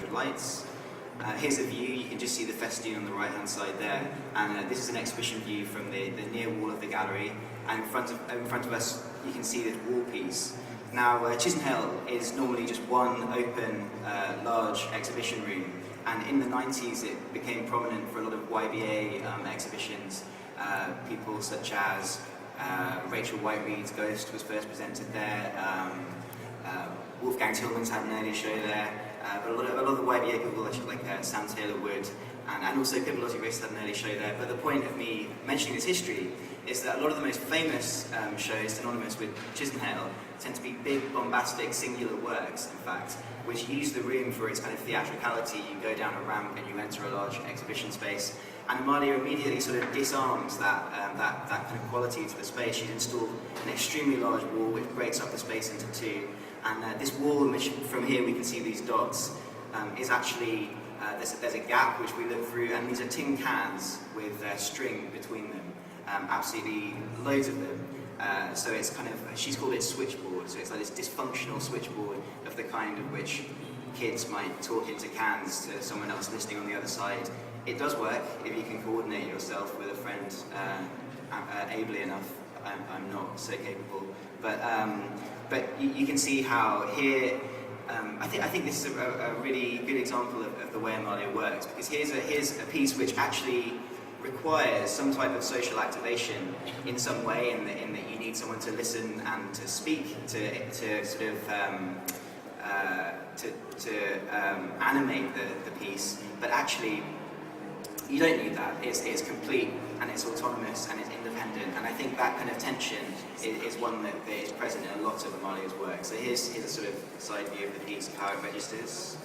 different lights. Here's a view. You can just see the festoon on the right-hand side there, and this is an exhibition view from the near wall of the gallery. And in front of us, you can see this wall piece. Now, Chisenhale is normally just one open, large exhibition room, and in the 90s it became prominent for a lot of YBA exhibitions. People such as Rachel Whiteread's Ghost was first presented there. Wolfgang Tillmans had an early show there. But a lot of the YBA people, like Sam Taylor-Wood, and also Pipolotti Race had an early show there. But the point of me mentioning this history is that a lot of the most famous shows synonymous with Chisenhale tend to be big, bombastic, singular works, in fact, which use the room for its kind of theatricality. You go down a ramp and you enter a large exhibition space. And Amalia immediately sort of disarms that kind of quality to the space. She's installed an extremely large wall which breaks up the space into two. And this wall, in which from here we can see these dots, is actually, there's a gap which we look through, and these are tin cans with string between them, absolutely loads of them. So it's kind of, she's called it switchboard, so it's like this dysfunctional switchboard of the kind of which kids might talk into cans to someone else listening on the other side. It does work if you can coordinate yourself with a friend ably enough. I'm not so capable, but you can see how here, I think this is a really good example of the way Amalia works, because here's a piece which actually requires some type of social activation in some way, in that you need someone to listen and to speak, to sort of animate the piece, but actually you don't need that. It's complete and it's autonomous and it's independent, and I think that kind of tension is one that is present in a lot of Amalia's work. So here's a sort of side view of the piece of how it registers.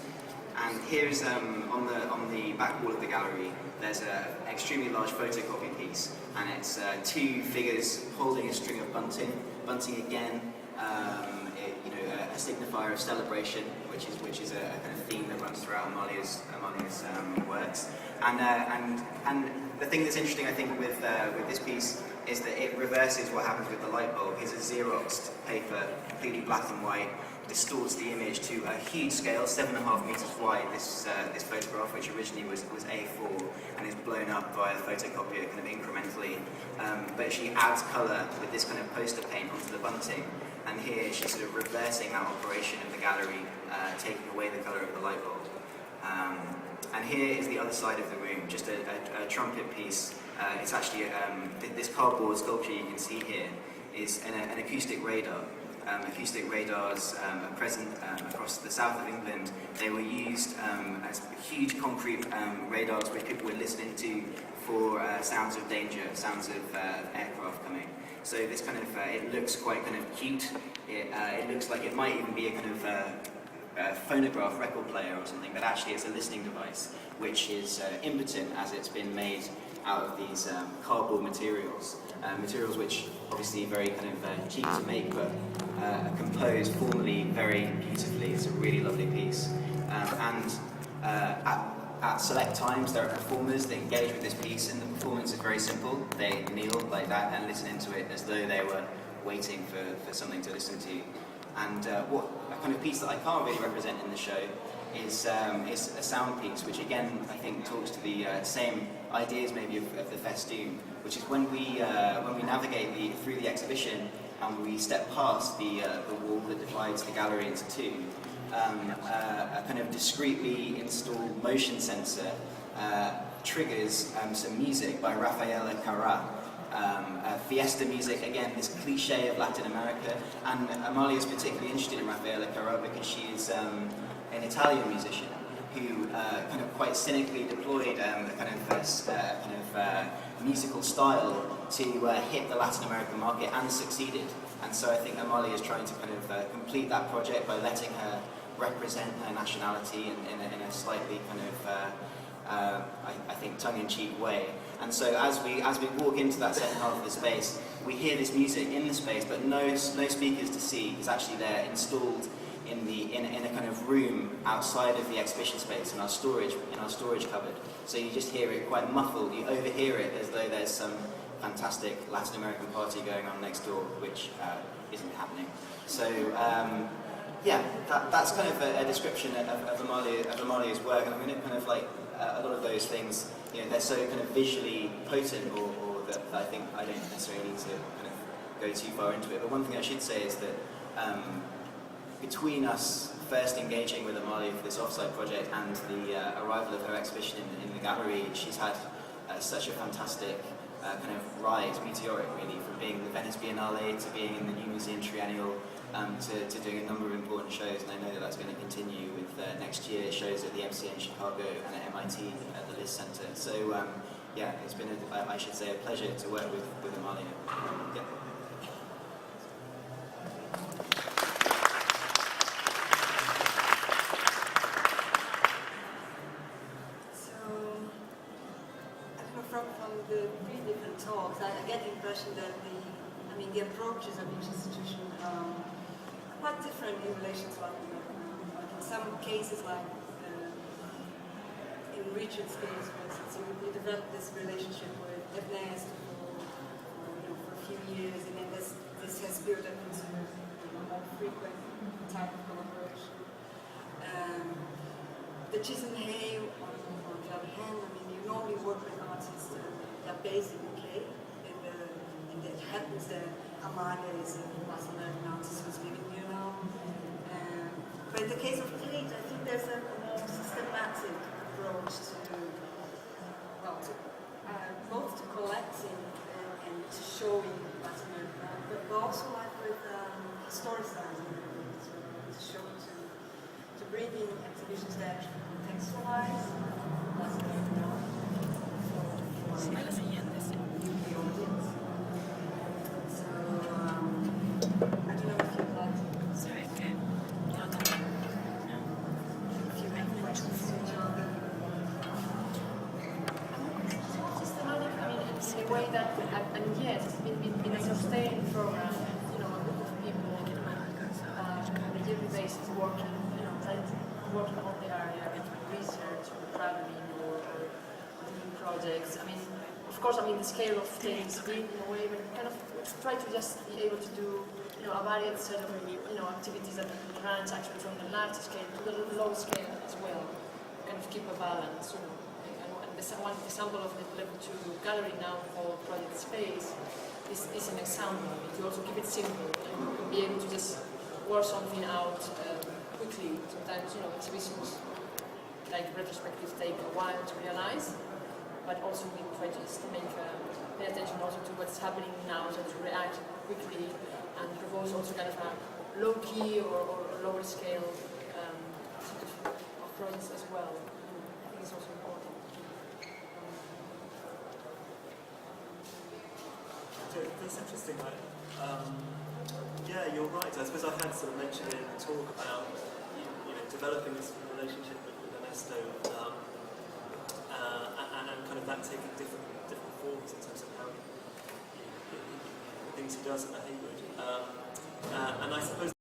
And here's on the back wall of the gallery, there's an extremely large photocopy piece, and it's two figures holding a string of bunting. Bunting again, a signifier of celebration, which is a kind of theme that runs throughout Amalia's works. And the thing that's interesting, I think, with this piece is that it reverses what happens with the light bulb. Here's a Xeroxed paper, completely black and white, distorts the image to a huge scale, 7.5 meters wide. This photograph, which originally was A4, and is blown up by a photocopier kind of incrementally. But she adds colour with this kind of poster paint onto the bunting, and here she's sort of reversing that operation of the gallery, taking away the colour of the light bulb. And here is the other side of the room, just a trumpet piece. It's actually this cardboard sculpture you can see here is an acoustic radar. Acoustic radars are present across the south of England. They were used as huge concrete radars which people would listen into for sounds of danger, sounds of aircraft coming. So this kind of, it looks quite kind of cute. It looks like it might even be a kind of a phonograph record player or something, but actually it's a listening device which is impotent as it's been made out of these cardboard materials. Materials which obviously very kind of cheap to make, but composed formally very beautifully. It's a really lovely piece. At select times there are performers that engage with this piece, and the performance is very simple. They kneel like that and listen into it as though they were waiting for something to listen to. And what a kind of piece that I can't really represent in the show is a sound piece, which again I think talks to the same ideas maybe of the festoon, which is when we navigate through the exhibition and we step past the wall that divides the gallery into two. A kind of discreetly installed motion sensor triggers some music by Rafaela Carrà. Fiesta music, again, this cliche of Latin America, and Amalia is particularly interested in Rafaela Carrà because she is an Italian musician who kind of quite cynically deployed a kind of musical style to hit the Latin American market and succeeded. And so I think Amalia is trying to kind of complete that project by letting her represent her nationality in a slightly kind of I think tongue-in-cheek way. And so as we walk into that second half of the space, we hear this music in the space, but no speakers to see. It's actually there installed in a kind of room outside of the exhibition space in our storage cupboard. So you just hear it quite muffled. You overhear it as though there's some fantastic Latin American party going on next door, which isn't happening. So Yeah, that's kind of a description of Amalia's work, and I mean, it kind of like a lot of those things, you know, they're so kind of visually potent, or that I think I don't necessarily need to kind of go too far into it. But one thing I should say is that between us first engaging with Amalia for this offsite project and the arrival of her exhibition in the gallery, she's had such a fantastic kind of rise, meteoric really, from being the Venice Biennale to being in the New Museum Triennial, to doing a number of important shows, and I know that that's going to continue with next year shows at the MCA in Chicago and at MIT at the Liz Center. So yeah, it's been, I should say, a pleasure to work with Amalia. Yeah. From the three different talks, I get the impression that the approaches of each institution are quite different in relation to one another. Like in some cases, like in Richard's case, for instance, you developed this relationship with Ernest for a few years, and then this has built up into a more frequent type of collaboration. The Chisenhale, on the other hand, you normally work with artists that are based in the UK, and it happens that Amalia is a Barcelona artist who's living here now. But in the case of Tate, I think there's a more systematic approach to both to collecting and to showing Barcelona, but also like with historicizing, to show, to bring in exhibitions that actually contextualize Barcelona. So, I don't know if you'd like to. Sorry, okay. If you have questions, systematic, it's a way that, yes, it's been a sustained program, a group of people on a yearly basis working on the area, research or traveling or doing projects. Of course, the scale of things big in a way, but kind of try to just be able to do, a varied set of, activities that range actually from the large scale to the low scale as well. Kind of keep a balance, And one example of the level 2 gallery now called Project Space is an example. To also keep it simple and be able to just work something out quickly. Sometimes, exhibitions like retrospectives take a while to realize. But also we try to pay attention also to what's happening now, so to react quickly and propose also kind of a low-key or lower scale sort of projects as well. I think it's also important. That's interesting, right? Yeah, you're right. I suppose I had sort of mentioned in the talk about developing this relationship with Ernesto. And kind of that taking different forms in terms of how the things he does at Hayward. And I suppose